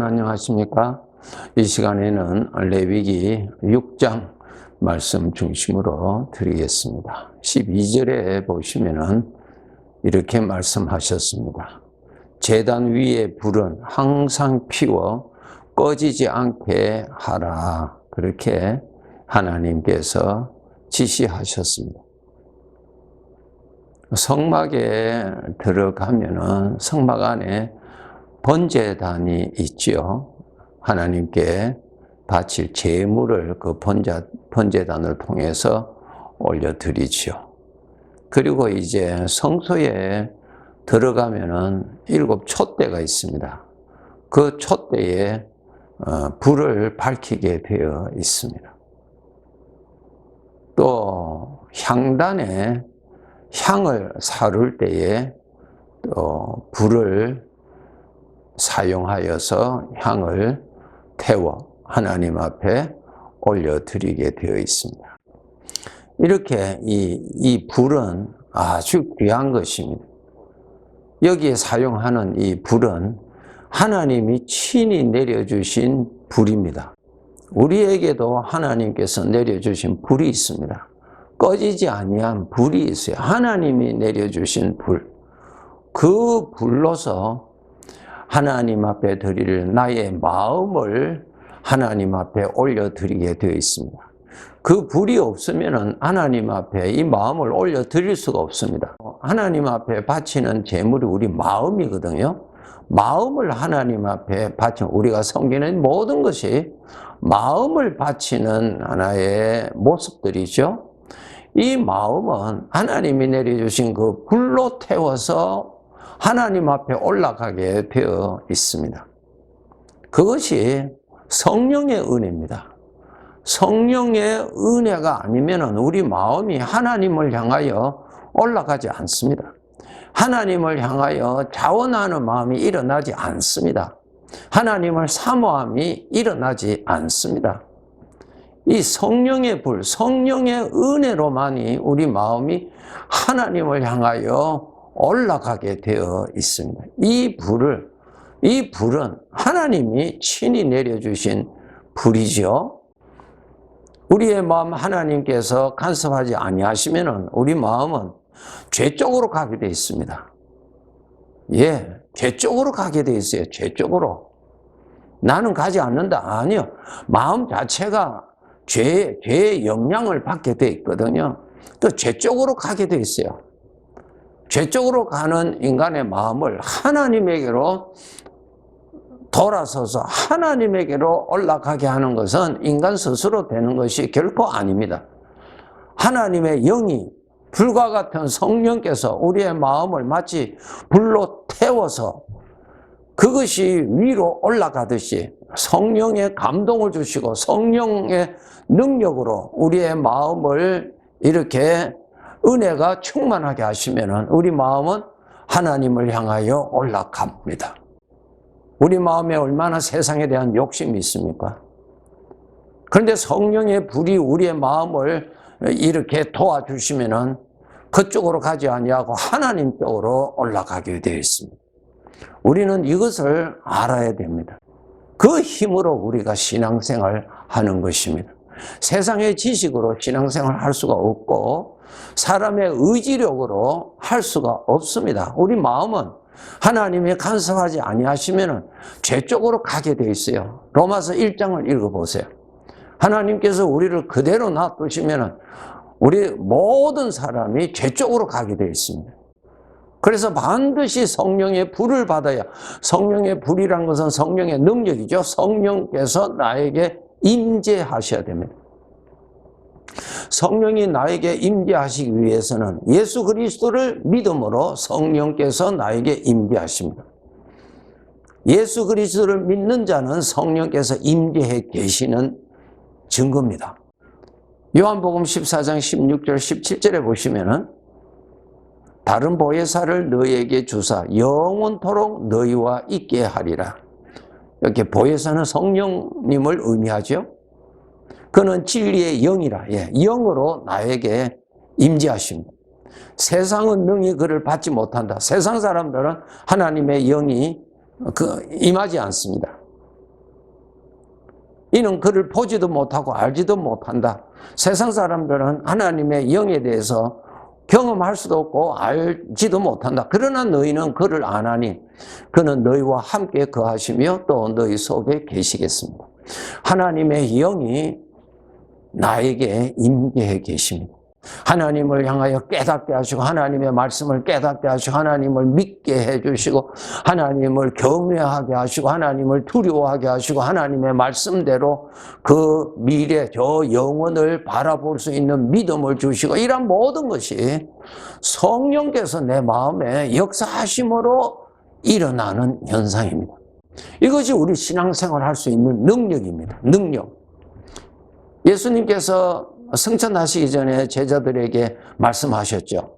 안녕하십니까? 이 시간에는 레위기 6장 말씀 중심으로 드리겠습니다. 12절에 보시면은 이렇게 말씀하셨습니다. 제단 위에 불은 항상 피워 꺼지지 않게 하라. 그렇게 하나님께서 지시하셨습니다. 성막에 들어가면은 성막 안에 번제단이 있지요. 하나님께 바칠 제물을 그 번제단을 통해서 올려드리죠. 그리고 이제 성소에 들어가면은 7 촛대가 있습니다. 그 촛대에 불을 밝히게 되어 있습니다. 또 향단에 향을 사룰 때에 또 불을 사용하여서 향을 태워 하나님 앞에 올려드리게 되어 있습니다. 이렇게 이 불은 아주 귀한 것입니다. 여기에 사용하는 이 불은 하나님이 친히 내려주신 불입니다. 우리에게도 하나님께서 내려주신 불이 있습니다. 꺼지지 아니한 불이 있어요. 하나님이 내려주신 불. 그 불로서 하나님 앞에 드릴 나의 마음을 하나님 앞에 올려드리게 되어 있습니다. 그 불이 없으면 하나님 앞에 이 마음을 올려드릴 수가 없습니다. 하나님 앞에 바치는 제물이 우리 마음이거든요. 마음을 하나님 앞에 바치는, 우리가 섬기는 모든 것이 마음을 바치는 하나의 모습들이죠. 이 마음은 하나님이 내려주신 그 불로 태워서 하나님 앞에 올라가게 되어 있습니다. 그것이 성령의 은혜입니다. 성령의 은혜가 아니면 우리 마음이 하나님을 향하여 올라가지 않습니다. 하나님을 향하여 자원하는 마음이 일어나지 않습니다. 하나님을 사모함이 일어나지 않습니다. 이 성령의 불, 성령의 은혜로만이 우리 마음이 하나님을 향하여 올라가게 되어 있습니다. 이 불은 하나님이 친히 내려주신 불이죠. 우리의 마음 하나님께서 간섭하지 아니하시면 우리 마음은 죄 쪽으로 가게 되어 있습니다. 예, 죄 쪽으로 가게 되어 있어요. 죄 쪽으로. 나는 가지 않는다. 아니요. 마음 자체가 죄의 영향을 받게 되어 있거든요. 또 죄 쪽으로 가게 되어 있어요. 죄 쪽으로 가는 인간의 마음을 하나님에게로 돌아서서 하나님에게로 올라가게 하는 것은 인간 스스로 되는 것이 결코 아닙니다. 하나님의 영이 불과 같은 성령께서 우리의 마음을 마치 불로 태워서 그것이 위로 올라가듯이 성령의 감동을 주시고 성령의 능력으로 우리의 마음을 이렇게 은혜가 충만하게 하시면 우리 마음은 하나님을 향하여 올라갑니다. 우리 마음에 얼마나 세상에 대한 욕심이 있습니까? 그런데 성령의 불이 우리의 마음을 이렇게 도와주시면 그쪽으로 가지 아니하고 하나님 쪽으로 올라가게 되어 있습니다. 우리는 이것을 알아야 됩니다. 그 힘으로 우리가 신앙생활 하는 것입니다. 세상의 지식으로 신앙생활 할 수가 없고 사람의 의지력으로 할 수가 없습니다. 우리 마음은 하나님이 간섭하지 아니하시면 죄 쪽으로 가게 되어 있어요. 로마서 1장을 읽어보세요. 하나님께서 우리를 그대로 놔두시면 우리 모든 사람이 죄 쪽으로 가게 되어 있습니다. 그래서 반드시 성령의 불을 받아야, 성령의 불이란 것은 성령의 능력이죠. 성령께서 나에게 임재하셔야 됩니다. 성령이 나에게 임재하시기 위해서는 예수 그리스도를 믿음으로 성령께서 나에게 임재하십니다. 예수 그리스도를 믿는 자는 성령께서 임재해 계시는 증거입니다. 요한복음 14장 16절 17절에 보시면은 다른 보혜사를 너희에게 주사 영원토록 너희와 있게 하리라. 이렇게 보혜사는 성령님을 의미하죠. 그는 진리의 영이라. 예, 영으로 나에게 임재하십니다. 세상은 능히 그를 받지 못한다. 세상 사람들은 하나님의 영이 임하지 않습니다. 이는 그를 보지도 못하고 알지도 못한다. 세상 사람들은 하나님의 영에 대해서 경험할 수도 없고 알지도 못한다. 그러나 너희는 그를 아나니 그는 너희와 함께 거하시며 또 너희 속에 계시겠습니다. 하나님의 영이 나에게 임재해 계십니다. 하나님을 향하여 깨닫게 하시고 하나님의 말씀을 깨닫게 하시고 하나님을 믿게 해주시고 하나님을 경외하게 하시고 하나님을 두려워하게 하시고 하나님의 말씀대로 그 미래 저 영혼을 바라볼 수 있는 믿음을 주시고 이런 모든 것이 성령께서 내 마음에 역사하심으로 일어나는 현상입니다. 이것이 우리 신앙생활 할 수 있는 능력입니다. 능력. 예수님께서 승천하시기 전에 제자들에게 말씀하셨죠.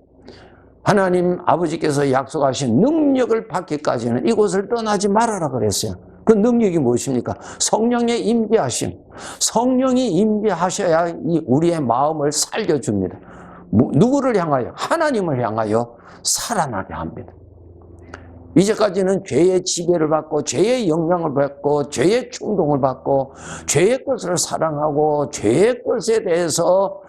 하나님 아버지께서 약속하신 능력을 받기까지는 이곳을 떠나지 말아라 그랬어요. 그 능력이 무엇입니까? 성령의 임재하심. 성령이 임재하셔야 우리의 마음을 살려줍니다. 누구를 향하여? 하나님을 향하여 살아나게 합니다. 이제까지는 죄의 지배를 받고 죄의 영향을 받고 죄의 충동을 받고 죄의 것을 사랑하고 죄의 것에 대해서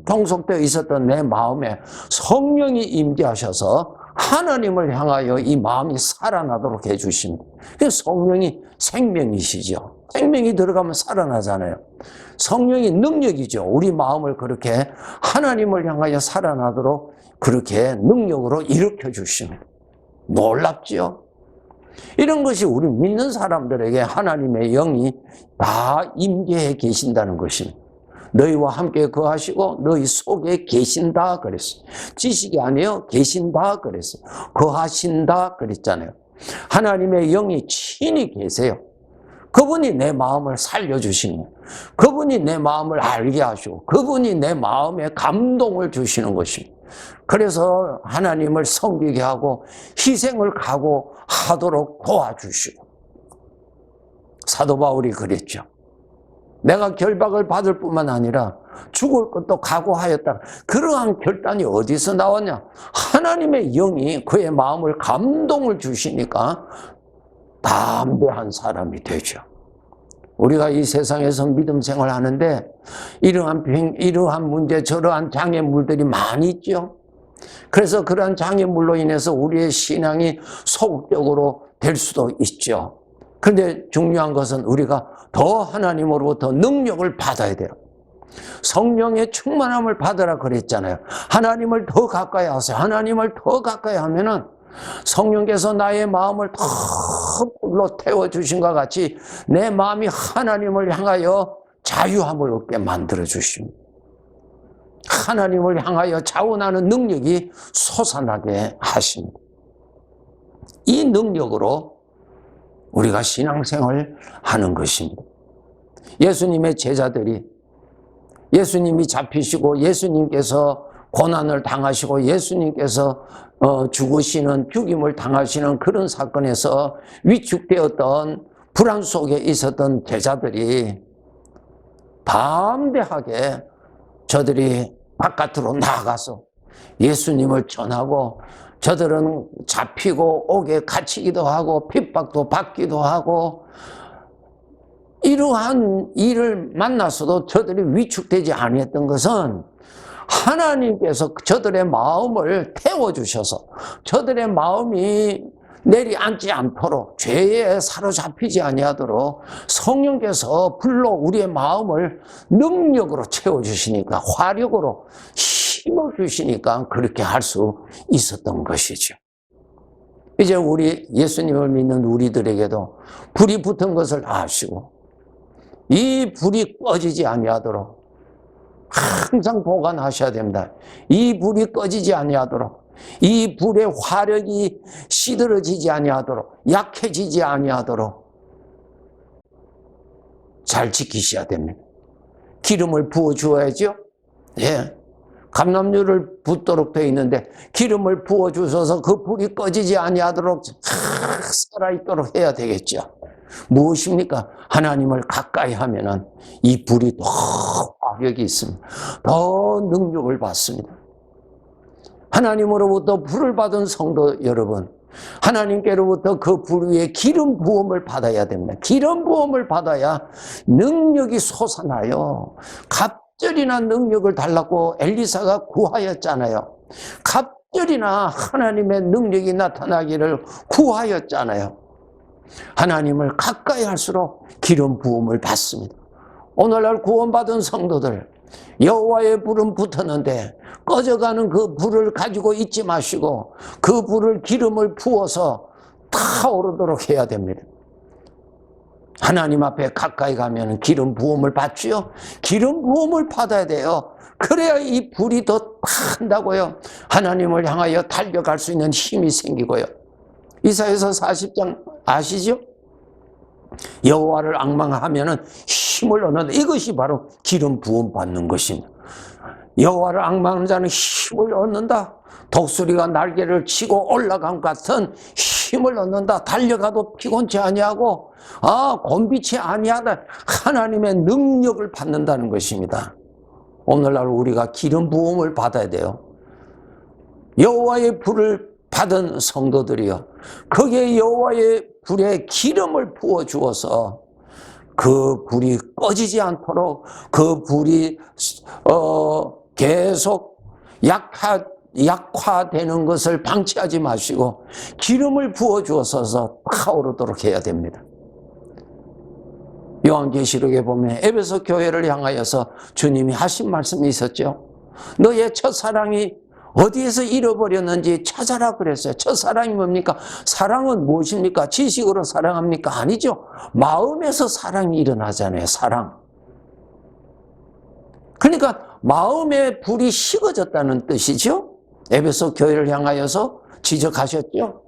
종속되어 있었던 내 마음에 성령이 임재하셔서 하나님을 향하여 이 마음이 살아나도록 해주십니다. 성령이 생명이시죠. 생명이 들어가면 살아나잖아요. 성령이 능력이죠. 우리 마음을 그렇게 하나님을 향하여 살아나도록 그렇게 능력으로 일으켜 주십니다. 놀랍지요? 이런 것이 우리 믿는 사람들에게 하나님의 영이 다 임재해 계신다는 것입니다. 너희와 함께 거하시고 너희 속에 계신다 그랬어요. 지식이 아니에요. 계신다 그랬어요. 거하신다 그랬잖아요. 하나님의 영이 친히 계세요. 그분이 내 마음을 살려주시는 거예요. 그분이 내 마음을 알게 하시고 그분이 내 마음에 감동을 주시는 것입니다. 그래서 하나님을 섬기게 하고 희생을 각오하도록 도와주시고 사도 바울이 그랬죠. 내가 결박을 받을 뿐만 아니라 죽을 것도 각오하였다. 그러한 결단이 어디서 나왔냐? 하나님의 영이 그의 마음을 감동을 주시니까 담대한 사람이 되죠. 우리가 이 세상에서 믿음 생활하는데 이러한 문제, 저러한 장애물들이 많이 있죠. 그래서 그러한 장애물로 인해서 우리의 신앙이 소극적으로 될 수도 있죠. 그런데 중요한 것은 우리가 더 하나님으로부터 능력을 받아야 돼요. 성령의 충만함을 받으라 그랬잖아요. 하나님을 더 가까이 하세요. 하나님을 더 가까이 하면은 성령께서 나의 마음을 더 불로 태워주신 것 같이 내 마음이 하나님을 향하여 자유함을 얻게 만들어주십니다. 하나님을 향하여 자원하는 능력이 솟아나게 하십니다. 이 능력으로 우리가 신앙생활을 하는 것입니다. 예수님의 제자들이 예수님이 잡히시고 예수님께서 고난을 당하시고 예수님께서 죽으시는 죽임을 당하시는 그런 사건에서 위축되었던 불안 속에 있었던 제자들이 담대하게 저들이 바깥으로 나가서 예수님을 전하고 저들은 잡히고 옥에 갇히기도 하고 핍박도 받기도 하고 이러한 일을 만나서도 저들이 위축되지 아니했던 것은 하나님께서 저들의 마음을 태워주셔서 저들의 마음이 내리앉지 않도록 죄에 사로잡히지 아니하도록 성령께서 불로 우리의 마음을 능력으로 채워주시니까 화력으로 힘을 주시니까 그렇게 할 수 있었던 것이죠. 이제 우리 예수님을 믿는 우리들에게도 불이 붙은 것을 아시고 이 불이 꺼지지 아니하도록 항상 보관하셔야 됩니다. 이 불이 꺼지지 아니하도록 이 불의 화력이 시들어지지 아니하도록 약해지지 아니하도록 잘 지키셔야 됩니다. 기름을 부어 주어야죠. 예. 감람유를 붓도록 되어 있는데 기름을 부어 주셔서 그 불이 꺼지지 아니하도록 살아있도록 해야 되겠죠. 무엇입니까? 하나님을 가까이 하면은 이 불이 더 화력이 있습니다. 더 능력을 받습니다. 하나님으로부터 불을 받은 성도 여러분, 하나님께로부터 그 불 위에 기름 부음을 받아야 됩니다. 기름 부음을 받아야 능력이 솟아나요. 갑절이나 능력을 달라고 엘리사가 구하였잖아요. 갑절이나 하나님의 능력이 나타나기를 구하였잖아요. 하나님을 가까이 할수록 기름 부음을 받습니다. 오늘날 구원받은 성도들, 여호와의 불은 붙었는데 꺼져가는 그 불을 가지고 있지 마시고 그 불을 기름을 부어서 타오르도록 해야 됩니다. 하나님 앞에 가까이 가면 기름 부음을 받지요. 기름 부음을 받아야 돼요. 그래야 이 불이 더 탄다고요. 하나님을 향하여 달려갈 수 있는 힘이 생기고요. 이사야서 40장 아시죠? 여호와를 앙망하면은 힘을 얻는다. 이것이 바로 기름 부음 받는 것입니다. 여호와를 앙망하는 자는 힘을 얻는다. 독수리가 날개를 치고 올라간 같은 힘을 얻는다. 달려가도 피곤치 아니하고 곤비치 아니하다. 하나님의 능력을 받는다는 것입니다. 오늘날 우리가 기름 부음을 받아야 돼요. 여호와의 불을 받은 성도들이요, 거기에 여호와의 불에 기름을 부어 주어서 그 불이 꺼지지 않도록 그 불이 계속 약화되는 것을 방치하지 마시고 기름을 부어 주어서 타오르도록 해야 됩니다. 요한계시록에 보면 에베소 교회를 향하여서 주님이 하신 말씀이 있었죠. 너의 첫사랑이 어디에서 잃어버렸는지 찾아라 그랬어요. 첫사랑이 뭡니까? 사랑은 무엇입니까? 지식으로 사랑합니까? 아니죠. 마음에서 사랑이 일어나잖아요. 사랑. 그러니까 마음의 불이 식어졌다는 뜻이죠. 에베소 교회를 향하여서 지적하셨죠.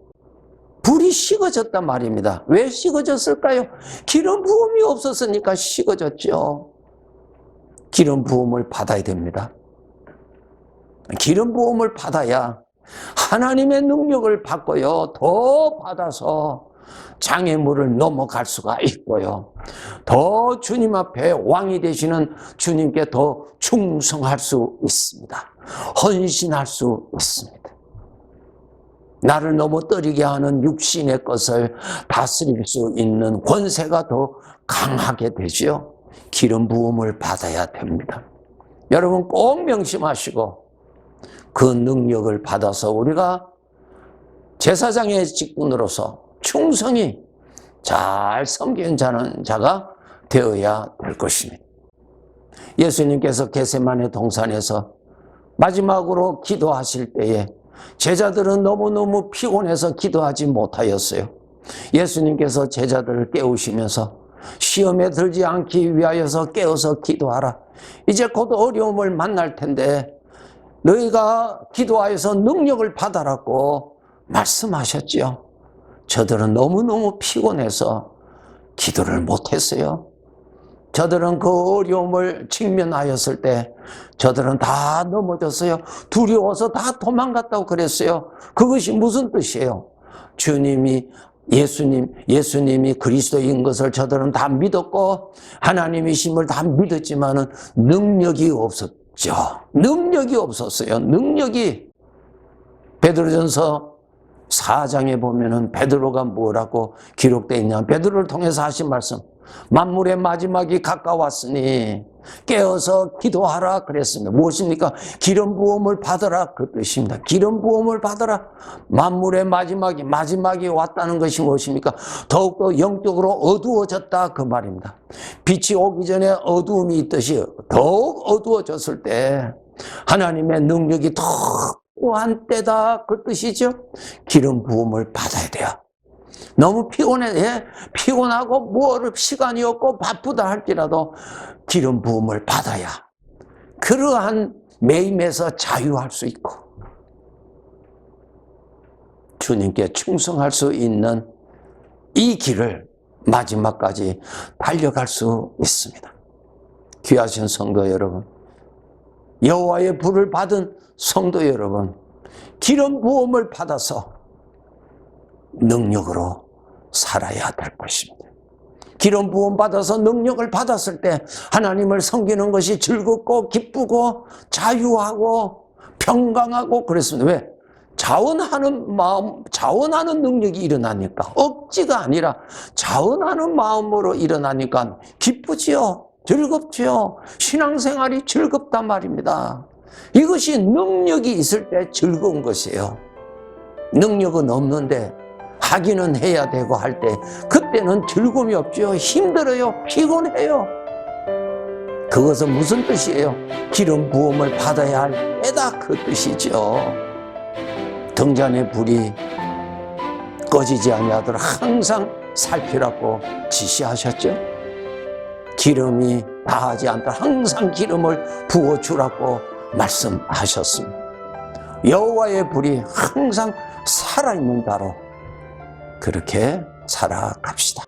불이 식어졌단 말입니다. 왜 식어졌을까요? 기름 부음이 없었으니까 식어졌죠. 기름 부음을 받아야 됩니다. 기름 부음을 받아야 하나님의 능력을 받고요, 더 받아서 장애물을 넘어갈 수가 있고요, 더 주님 앞에 왕이 되시는 주님께 더 충성할 수 있습니다. 헌신할 수 있습니다. 나를 넘어뜨리게 하는 육신의 것을 다스릴 수 있는 권세가 더 강하게 되죠. 기름 부음을 받아야 됩니다. 여러분 꼭 명심하시고 그 능력을 받아서 우리가 제사장의 직분으로서 충성히 잘 섬기는 자가 되어야 될 것입니다. 예수님께서 겟세마네 동산에서 마지막으로 기도하실 때에 제자들은 너무너무 피곤해서 기도하지 못하였어요. 예수님께서 제자들을 깨우시면서 시험에 들지 않기 위하여서 깨어서 기도하라. 이제 곧 어려움을 만날 텐데 너희가 기도하여서 능력을 받아라고 말씀하셨지요. 저들은 너무너무 피곤해서 기도를 못했어요. 저들은 그 어려움을 직면하였을 때 저들은 다 넘어졌어요. 두려워서 다 도망갔다고 그랬어요. 그것이 무슨 뜻이에요? 예수님이 그리스도인 것을 저들은 다 믿었고 하나님이심을 다 믿었지만은 능력이 없었죠. 능력이 없었어요. 능력이. 베드로전서 4장에 보면은 베드로가 뭐라고 기록되어 있냐, 베드로를 통해서 하신 말씀, 만물의 마지막이 가까웠으니 깨어서 기도하라 그랬습니다. 무엇입니까? 기름 부음을 받으라 그 뜻입니다. 기름 부음을 받으라. 만물의 마지막이 왔다는 것이 무엇입니까? 더욱더 영적으로 어두워졌다 그 말입니다. 빛이 오기 전에 어두움이 있듯이 더욱 어두워졌을 때 하나님의 능력이 더 확고한 때다 그 뜻이죠. 기름 부음을 받아야 돼요. 너무 피곤하고 뭘 시간이 없고 바쁘다 할지라도 기름 부음을 받아야 그러한 매임에서 자유할 수 있고 주님께 충성할 수 있는 이 길을 마지막까지 달려갈 수 있습니다. 귀하신 성도 여러분, 여호와의 불을 받은 성도 여러분, 기름 부음을 받아서 능력으로 살아야 될 것입니다. 기름 부음 받아서 능력을 받았을 때 하나님을 섬기는 것이 즐겁고 기쁘고 자유하고 평강하고 그랬습니다. 왜? 자원하는 마음, 자원하는 능력이 일어나니까, 억지가 아니라 자원하는 마음으로 일어나니까 기쁘지요. 즐겁지요. 신앙생활이 즐겁단 말입니다. 이것이 능력이 있을 때 즐거운 것이에요. 능력은 없는데 하기는 해야 되고 할 때 그때는 즐거움이 없죠. 힘들어요. 피곤해요. 그것은 무슨 뜻이에요? 기름 부음을 받아야 할 때다, 그 뜻이죠. 등잔의 불이 꺼지지 아니하도록 항상 살피라고 지시하셨죠. 기름이 다하지 않도록 항상 기름을 부어주라고 말씀하셨습니다. 여호와의 불이 항상 살아있는 자로 그렇게 살아갑시다.